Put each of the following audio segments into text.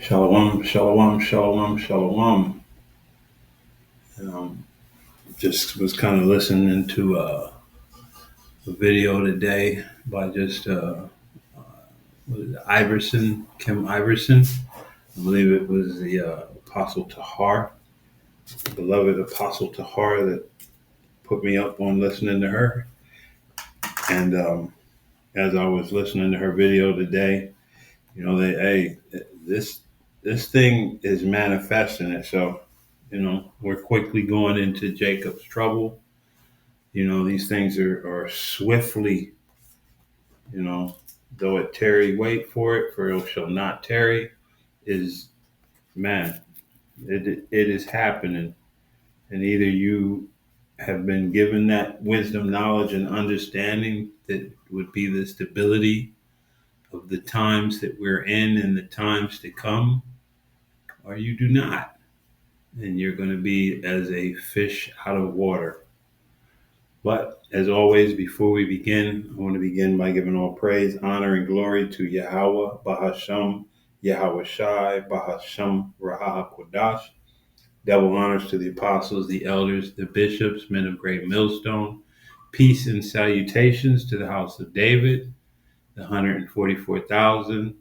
Shalom, shalom, shalom, shalom. Just was kind of listening to a video today by just what is it, Kim Iverson. I believe it was the Apostle Tahar, beloved Apostle Tahar, that put me up on listening to her. And as I was listening to her video today, this this thing is manifesting itself. We're quickly going into Jacob's trouble. These things are swiftly, though it tarry, wait for it, for it shall not tarry, is, man, it is happening. And either you have been given that wisdom, knowledge, and understanding that would be the stability of the times that we're in and the times to come, or you do not. And you're going to be as a fish out of water. But as always, before we begin, I want to begin by giving all praise, honor, and glory to Yahweh, Bahasham, Yahweh Shai, Bahasham, Raha Kodash. Double honors to the apostles, the elders, the bishops, men of great millstone. Peace and salutations to the house of David, the 144,000,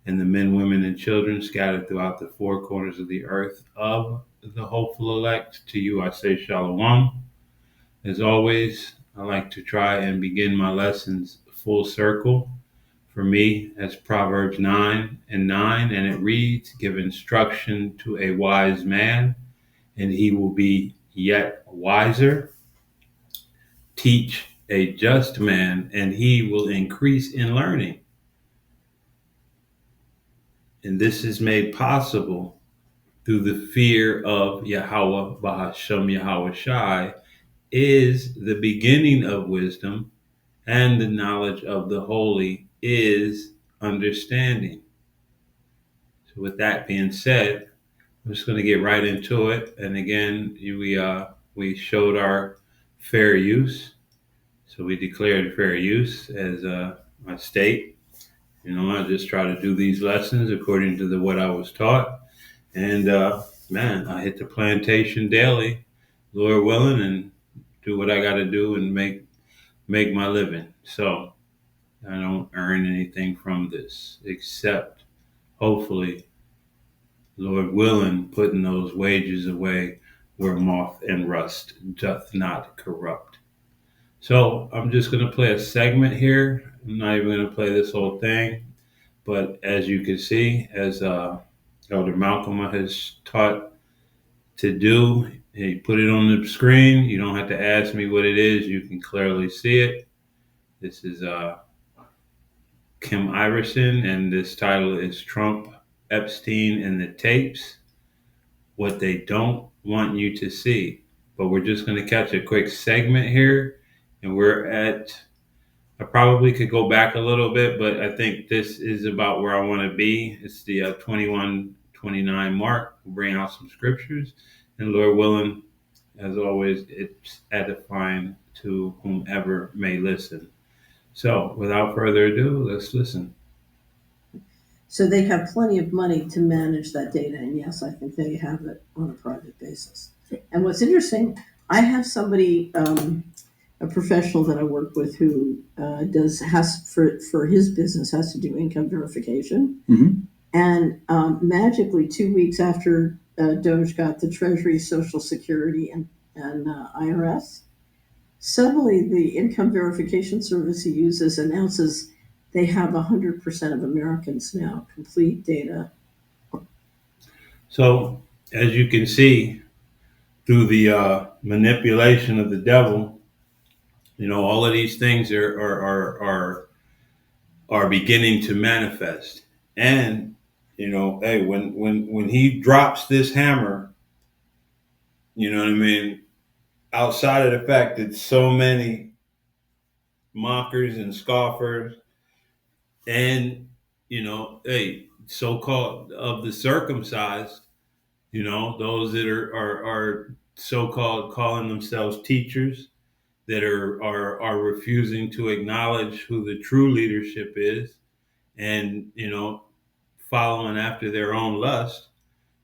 and the men, women, and children scattered throughout the four corners of the earth of the hopeful elect. To you I say shalom. As always, I like to try and begin my lessons full circle. For me, as Proverbs 9:9, and it reads, "Give instruction to a wise man, and he will be yet wiser. Teach a just man, and he will increase in learning." And this is made possible through the fear of Yahweh, Bahasham Yahweh Shai, is the beginning of wisdom, and the knowledge of the holy is understanding. So with that being said, I'm just going to get right into it. And again, we showed our fair use. So we declared fair use as a state. I just try to do these lessons according to what I was taught. And man, I hit the plantation daily, Lord willing, and do what I got to do and make my living. So I don't earn anything from this except, hopefully, Lord willing, putting those wages away where moth and rust doth not corrupt. So I'm just going to play a segment here. I'm not even going to play this whole thing. But as you can see, as Elder Malcolm has taught to do, he put it on the screen. You don't have to ask me what it is. You can clearly see it. This is Kim Iverson, and this title is Trump, Epstein, and the Tapes, What They Don't Want You to See. But we're just going to catch a quick segment here, and I probably could go back a little bit, but I think this is about where I want to be. It's the 21:29 mark. We'll bring out some scriptures, and Lord willing, as always, it's edifying to whomever may listen. So without further ado, let's listen. So they have plenty of money to manage that data, and yes, I think they have it on a private basis. And what's interesting, I have somebody, a professional that I work with who has for his business has to do income verification, and magically 2 weeks after Doge got the Treasury, Social Security, and IRS, suddenly the income verification service he uses announces they have 100% of Americans now complete data. So as you can see, through the manipulation of the devil, all of these things are beginning to manifest. And hey, when he drops this hammer, you know what I mean, outside of the fact that so many mockers and scoffers and hey, so-called of the circumcised, those that are so-called calling themselves teachers, that are refusing to acknowledge who the true leadership is, and following after their own lust,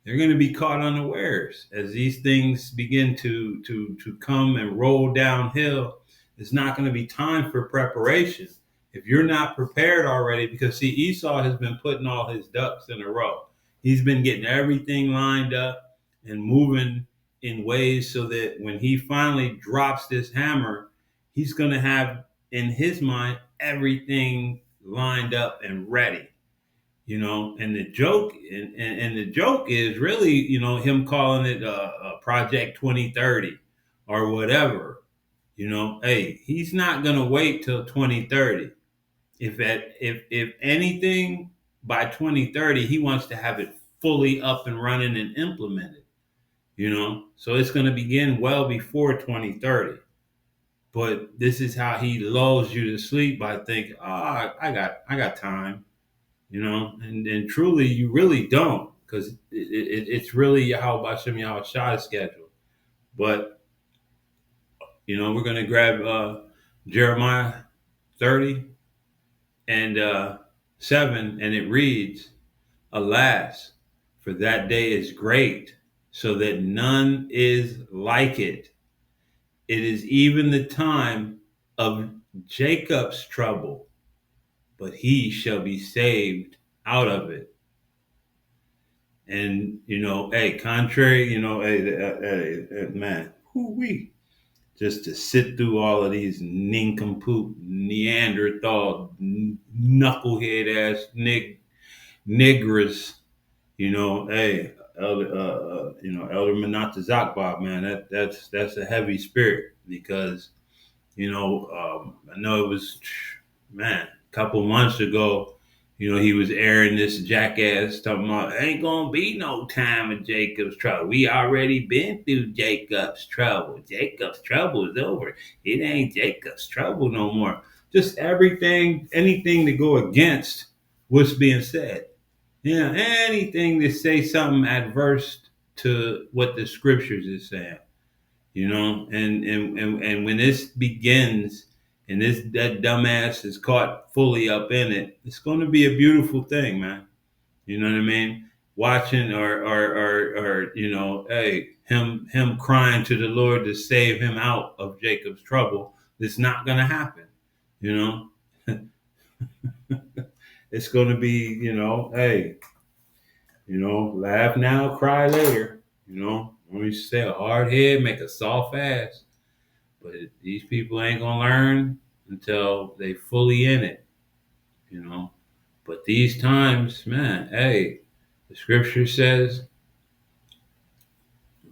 they're going to be caught unawares as these things begin to come and roll downhill. It's not going to be time for preparation if you're not prepared already. Because see, Esau has been putting all his ducks in a row. He's been getting everything lined up and moving in ways so that when he finally drops this hammer, he's going to have in his mind everything lined up and ready. And the joke and the joke is really, him calling it Project 2030 or whatever. Hey, he's not gonna wait till 2030. If anything, by 2030 he wants to have it fully up and running and implemented. So it's gonna begin well before 2030. But this is how he lulls you to sleep by thinking, oh, I got time. And truly you really don't, because it's really Yahweh Bashem Yahweh Shai's schedule. But we're going to grab Jeremiah 30 and 7, and it reads, Alas, for that day is great, so that none is like it. It is even the time of Jacob's trouble, but he shall be saved out of it. And hey, contrary, man, who we just to sit through all of these nincompoop, Neanderthal, knucklehead ass niggers, hey, Elder Manata Zakbab, man, that's a heavy spirit because I know it was, man, a couple months ago. He was airing this jackass talking about ain't gonna be no time of Jacob's trouble. We already been through Jacob's trouble. Jacob's trouble is over. It ain't Jacob's trouble no more. Just everything, anything to go against what's being said. Anything to say something adverse to what the scriptures is saying. And when this begins and that dumbass is caught fully up in it, it's going to be a beautiful thing, man. You know what I mean? Watching or hey, him crying to the Lord to save him out of Jacob's trouble. It's not going to happen. You know, it's going to be, hey, laugh now, cry later. When we say a hard head make a soft ass. But these people ain't gonna learn until they fully in it. But these times, man, hey, the scripture says,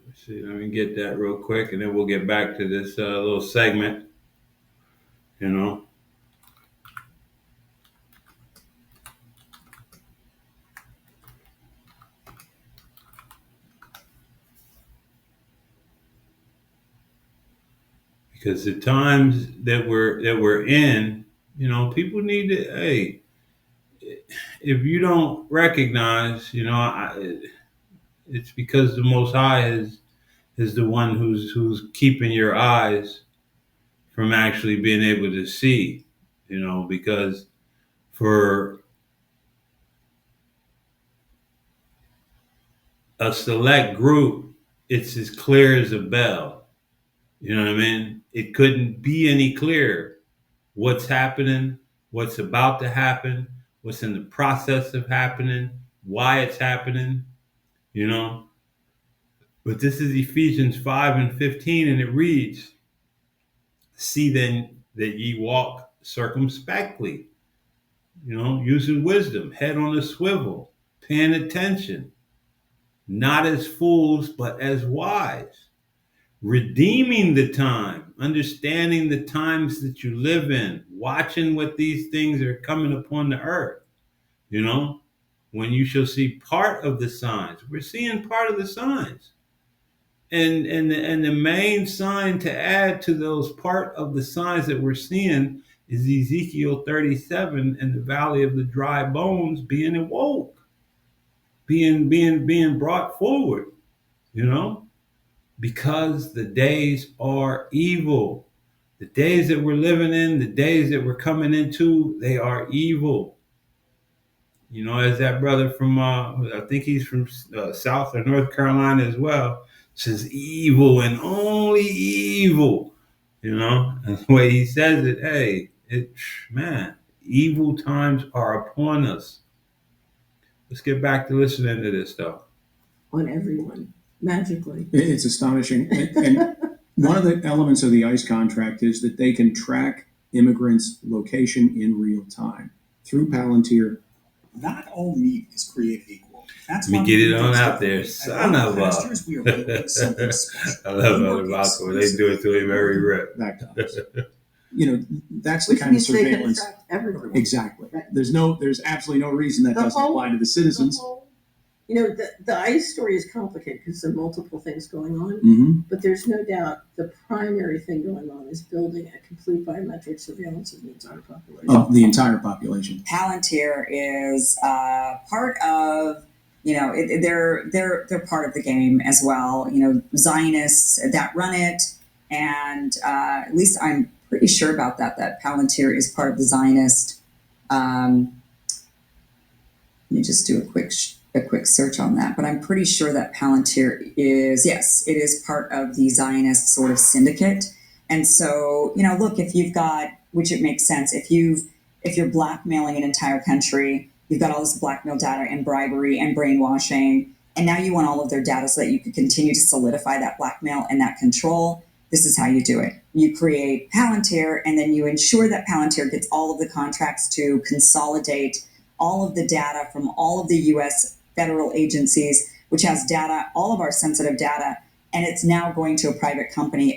let's see, let me get that real quick, and then we'll get back to this little segment, you know. Because the times that we're in, people need to, hey, if you don't recognize, it's because the Most High is the one who's keeping your eyes from actually being able to see, because for a select group, it's as clear as a bell. You know what I mean? It couldn't be any clearer. What's happening, what's about to happen, what's in the process of happening, why it's happening, you know. But this is Ephesians 5 and 15, and it reads, See then that ye walk circumspectly, using wisdom, head on a swivel, paying attention, not as fools, but as wise, redeeming the time, understanding the times that you live in, watching what these things are coming upon the earth. When you shall see part of the signs, we're seeing part of the signs. And the main sign to add to those part of the signs that we're seeing is Ezekiel 37 and the valley of the dry bones being awoke, being brought forward, because the days are evil. The days that we're living in, the days that we're coming into, they are evil. As that brother from, I think he's from South or North Carolina as well, says evil and only evil. And the way he says it, hey, man, evil times are upon us. Let's get back to listening to this stuff. On everyone, magically. It's astonishing. And one of the elements of the ICE contract is that they can track immigrants' location in real time through Palantir. Not all meat is created equal. That's Let why me get we it do on things out there, differently. son At of Royal a. Pastures, we are building something special. I love We other work about when they do it to him every rip. Back to us. That's the Which kind of means they can surveillance. attract everyone. Exactly. Right. There's absolutely no reason that The doesn't whole- apply to the citizens. The ICE story is complicated because there are multiple things going on, Mm-hmm. but there's no doubt the primary thing going on is building a complete biometric surveillance of the entire population. Of the entire population. Palantir is part of, they're part of the game as well. Zionists that run it, and at least I'm pretty sure about that Palantir is part of the Zionist. Let me just do a quick search on that, but I'm pretty sure that Palantir is, yes, it is part of the Zionist sort of syndicate. And so, look, if you've got, which it makes sense, if you're blackmailing an entire country, you've got all this blackmail data and bribery and brainwashing, and now you want all of their data so that you can continue to solidify that blackmail and that control. This is how you do it. You create Palantir, and then you ensure that Palantir gets all of the contracts to consolidate all of the data from all of the U.S. federal agencies, which has data, all of our sensitive data, and it's now going to a private company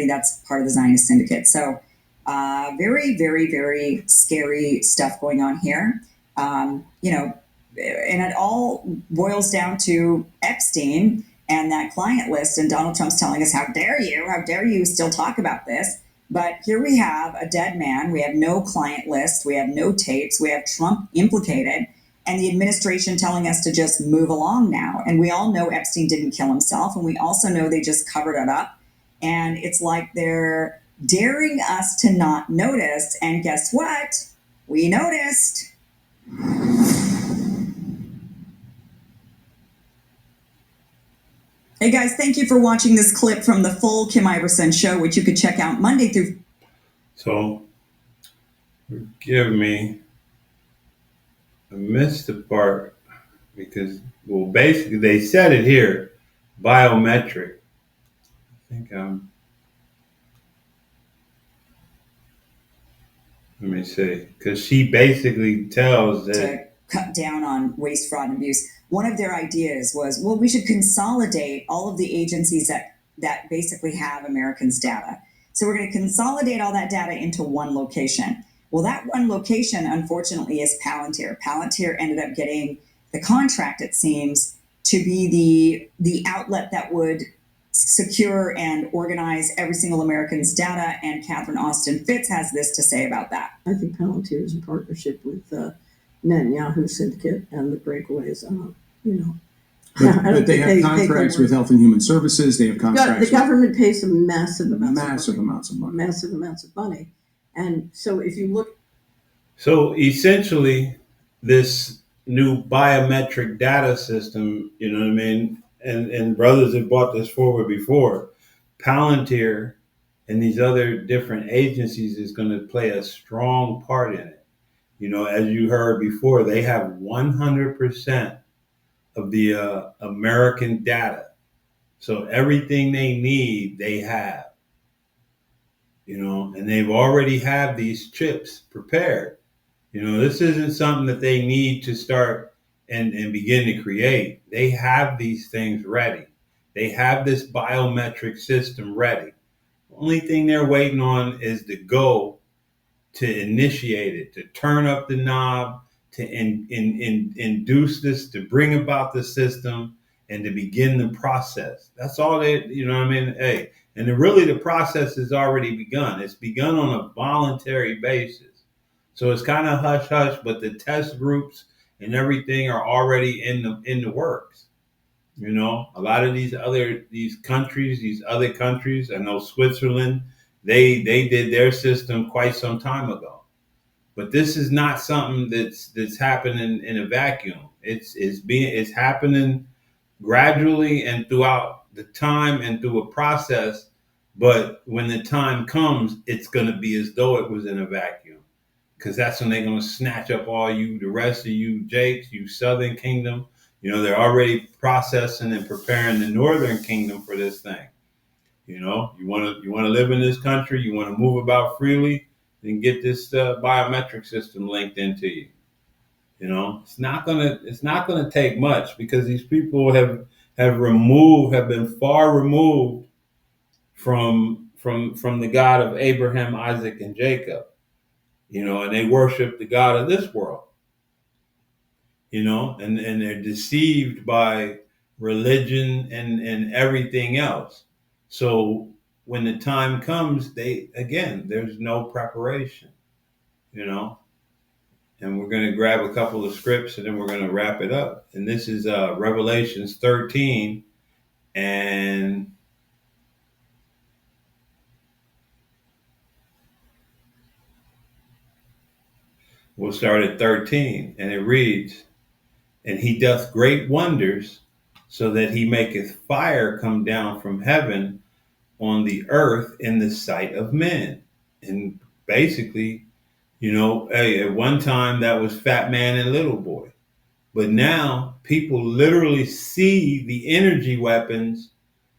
that's part of the Zionist syndicate. So very, very, very scary stuff going on here. And it all boils down to Epstein and that client list, and Donald Trump's telling us, how dare you still talk about this? But here we have a dead man. We have no client list. We have no tapes. We have Trump implicated, and the administration telling us to just move along now. And we all know Epstein didn't kill himself, and we also know they just covered it up. And it's like they're daring us to not notice. And guess what? We noticed. Hey guys, thank you for watching this clip from the full Kim Iverson show, which you could check out Monday through. So, forgive me, I missed the part because, well, basically they said it here, biometric. I think let me see, because she basically tells that to cut down on waste, fraud, and abuse. One of their ideas was, well, we should consolidate all of the agencies that basically have Americans' data. So we're going to consolidate all that data into one location. Well, that one location, unfortunately, is Palantir. Palantir ended up getting the contract, it seems, to be the outlet that would secure and organize every single American's data. And Catherine Austin Fitz has this to say about that. I think Palantir is in partnership with Netanyahu syndicate and the breakaways. But they have contracts with Health and Human Services. They have contracts. The government pays them massive amounts of money. And so if you look. So essentially, this new biometric data system, you know what I mean? And brothers have brought this forward before. Palantir and these other different agencies is going to play a strong part in it. As you heard before, they have 100% of the American data. So everything they need, they have. And they've already have these chips prepared. This isn't something that they need to start and begin to create. They have these things ready. They have this biometric system ready. The only thing they're waiting on is the go to initiate it, to turn up the knob, to induce this, to bring about the system, and to begin the process. That's all they, Hey, and really the process has already begun. It's begun on a voluntary basis. So it's kind of hush hush, but the test groups and everything are already in the works. A lot of these other countries, I know Switzerland, they did their system quite some time ago. But this is not something that's happening in a vacuum. It's happening gradually and throughout the time and through a process. But when the time comes, it's going to be as though it was in a vacuum, because that's when they're going to snatch up all you, the rest of you Jakes, you Southern Kingdom. They're already processing and preparing the Northern Kingdom for this thing. You want to live in this country, you want to move about freely, then get this biometric system linked into you. It's not gonna take much, because these people have been far removed from the God of Abraham, Isaac, and Jacob. And they worship the God of this world. And they're deceived by religion and everything else. So when the time comes, there's no preparation, you know. And we're going to grab a couple of scripts and then we're going to wrap it up. And this is Revelations 13, and we'll start at 13, and it reads, "And he doth great wonders, so that he maketh fire come down from heaven on the earth in the sight of men." And basically, hey, at one time that was Fat Man and Little Boy. But now people literally see the energy weapons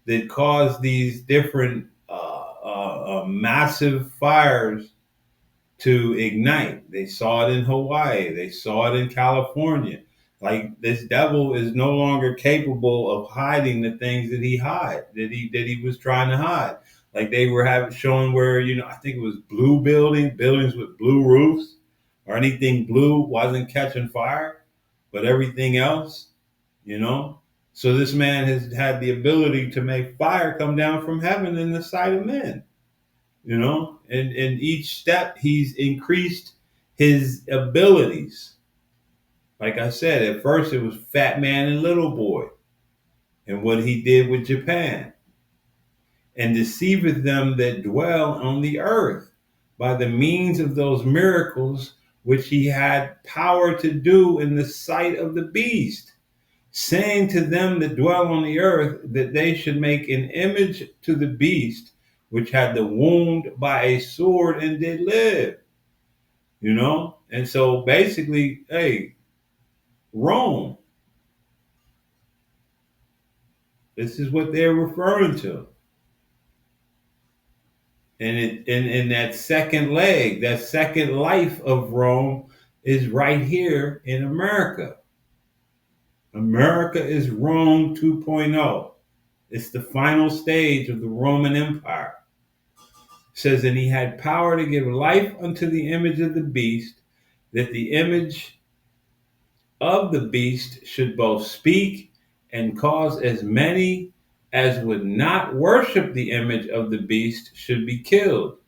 that cause these different massive fires to ignite. They saw it in Hawaii. They saw it in California. Like, this devil is no longer capable of hiding the things that he was trying to hide. Like, they were showing where, I think it was buildings with blue roofs, or anything blue wasn't catching fire, but everything else, you know. So this man has had the ability to make fire come down from heaven in the sight of men. And in each step he's increased his abilities. Like I said, at first it was Fat Man and Little Boy, and what he did with Japan. "And deceiveth them that dwell on the earth by the means of those miracles which he had power to do in the sight of the beast, saying to them that dwell on the earth that they should make an image to the beast, which had the wound by a sword and did live." And so basically, hey, Rome, this is what they're referring to. And in that second leg, that second life of Rome is right here in America. America is Rome 2.0. It's the final stage of the Roman Empire. It says, "And he had power to give life unto the image of the beast, that the image of the beast should both speak and cause as many as would not worship the image of the beast should be killed.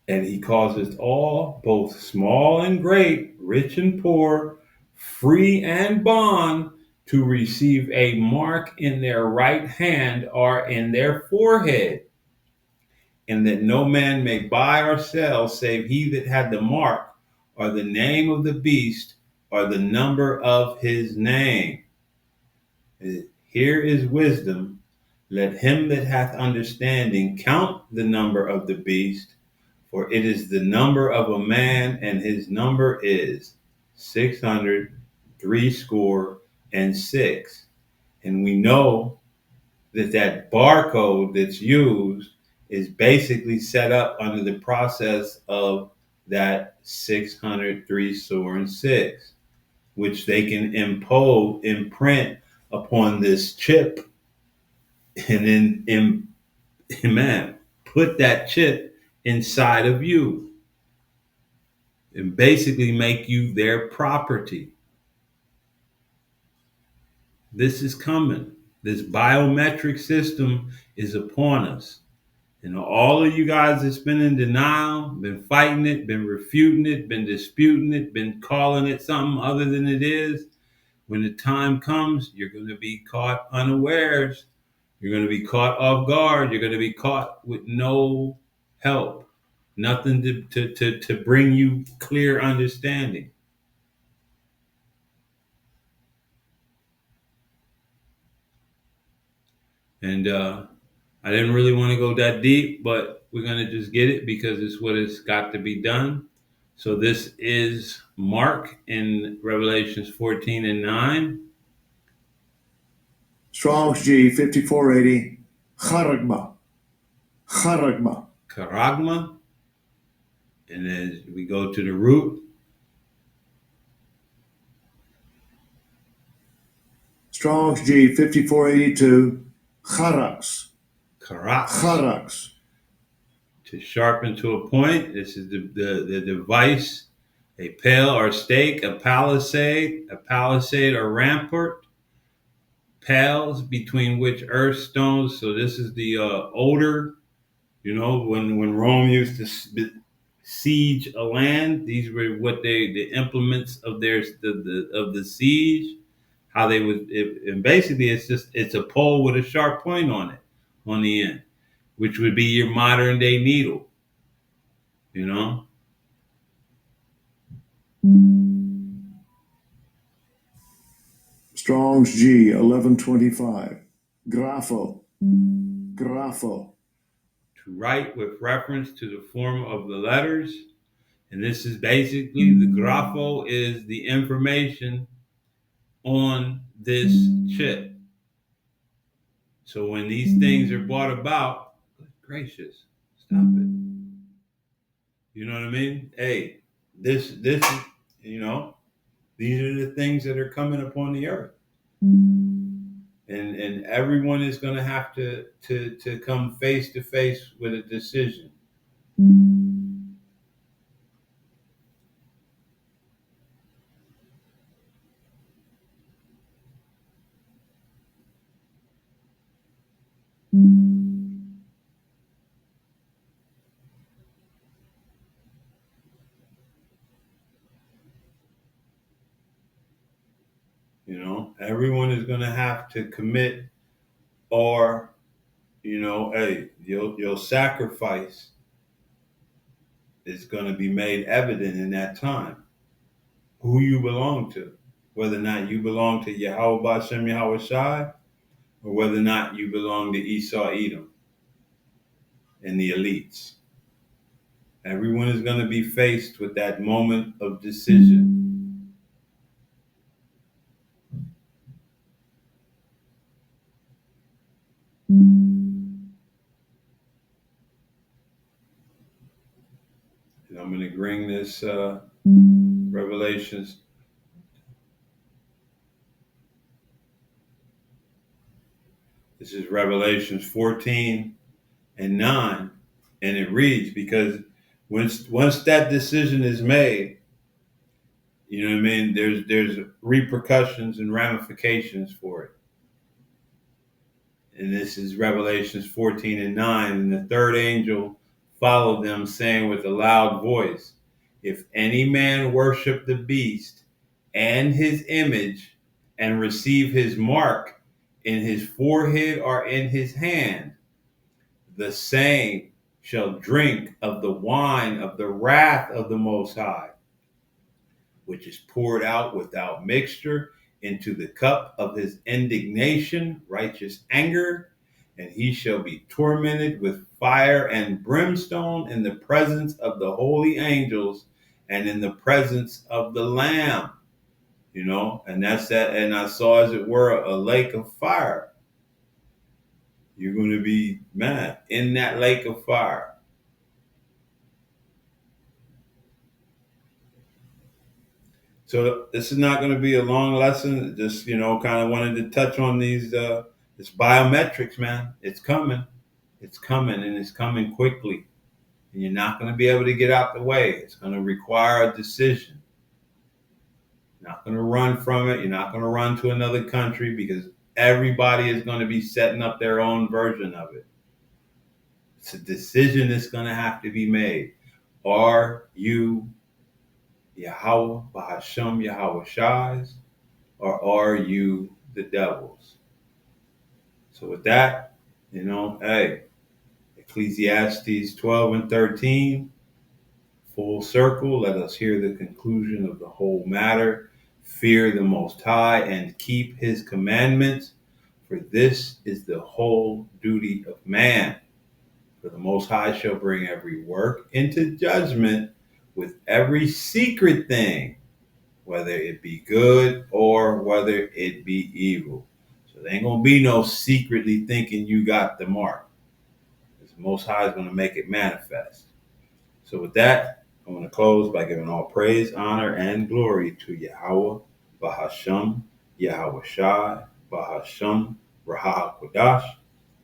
And he causeth all, both small and great, rich and poor, free and bond, to receive a mark in their right hand or in their forehead, and that no man may buy or sell save he that had the mark, or the name of the beast, or the number of his name. Here is wisdom. Let him that hath understanding count the number of the beast, for it is the number of a man, and his number is 666. And we know that barcode that's used is basically set up under the process of that 666, which they can imprint upon this chip, and then, man, put that chip inside of you and basically make you their property. This is coming. This biometric system is upon us. And all of you guys that's been in denial, been fighting it, been refuting it, been disputing it, been calling it something other than it is, when the time comes, you're going to be caught unawares. You're going to be caught off guard. You're going to be caught with no help. Nothing to bring you clear understanding. And I didn't really want to go that deep, but we're going to just get it because it's what it's got to be done. So this is Mark in Revelations 14 and 9. Strong's G 5480. Charagma. Charagma. Karagma. And then we go to the root. Strong's G 5482. Charax. Karak. Charax. To sharpen to a point. This is the device. A pale or stake, a palisade or rampart, pales between which earth stones. So this is the older, when Rome used to siege a land, these were the implements of the siege. How they would, and basically it's a pole with a sharp point on it, on the end, which would be your modern day needle, you know. Strong's G 1125. Grapho. Grapho. To write with reference to the form of the letters. And this is basically the grapho is the information on this chip. So when these things are brought about, good gracious, stop it. You know what I mean? Hey, this is, these are the things that are coming upon the earth. And everyone is going to have to come face to face with a decision. Everyone is going to have to commit, or hey, your sacrifice is going to be made evident in that time. Who you belong to, whether or not you belong to Yahweh Bashem Yahweh Shai, or whether or not you belong to Esau Edom and the elites. Everyone is going to be faced with that moment of decision. And I'm going to bring this Revelations. This is Revelations 14 and 9. And it reads, because once that decision is made, you know what I mean, there's repercussions and ramifications for it. And this is Revelations 14 and 9. And the third angel followed them, saying with a loud voice, if any man worship the beast and his image and receive his mark in his forehead or in his hand, the same shall drink of the wine of the wrath of the Most High, which is poured out without mixture into the cup of his indignation, righteous anger, and he shall be tormented with fire and brimstone in the presence of the holy angels and in the presence of the Lamb. And that's that. And I saw, as it were, a lake of fire. You're going to be mad in that lake of fire. So this is not going to be a long lesson. Just, kind of wanted to touch on these, this biometrics, man. It's coming. It's coming, and it's coming quickly. And you're not going to be able to get out the way. It's going to require a decision. You're not going to run from it. You're not going to run to another country, because everybody is going to be setting up their own version of it. It's a decision that's going to have to be made. Are you Yahweh Bahashem Yahweh Shai's, or are you the devil's? So with that, hey, Ecclesiastes 12 and 13, Full circle, let us hear the conclusion of the whole matter. Fear the Most High and keep his commandments, for this is the whole duty of man. For the Most High shall bring every work into judgment with every secret thing, whether it be good or whether it be evil. So there ain't gonna be no secretly thinking you got the mark. The Most High is gonna make it manifest. So with that, I want to close by giving all praise, honor, and glory to Yahweh, Bahasham, Yahweh Shai, Bahasham, Rahah Kodash.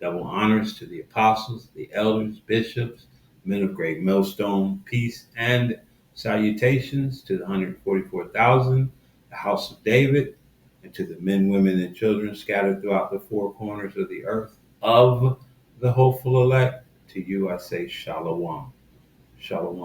Double honors to the apostles, the elders, bishops, men of great millstone, peace, and salutations to the 144,000, the house of David, and to the men, women, and children scattered throughout the four corners of the earth of the hopeful elect. To you I say shalom. Shalom.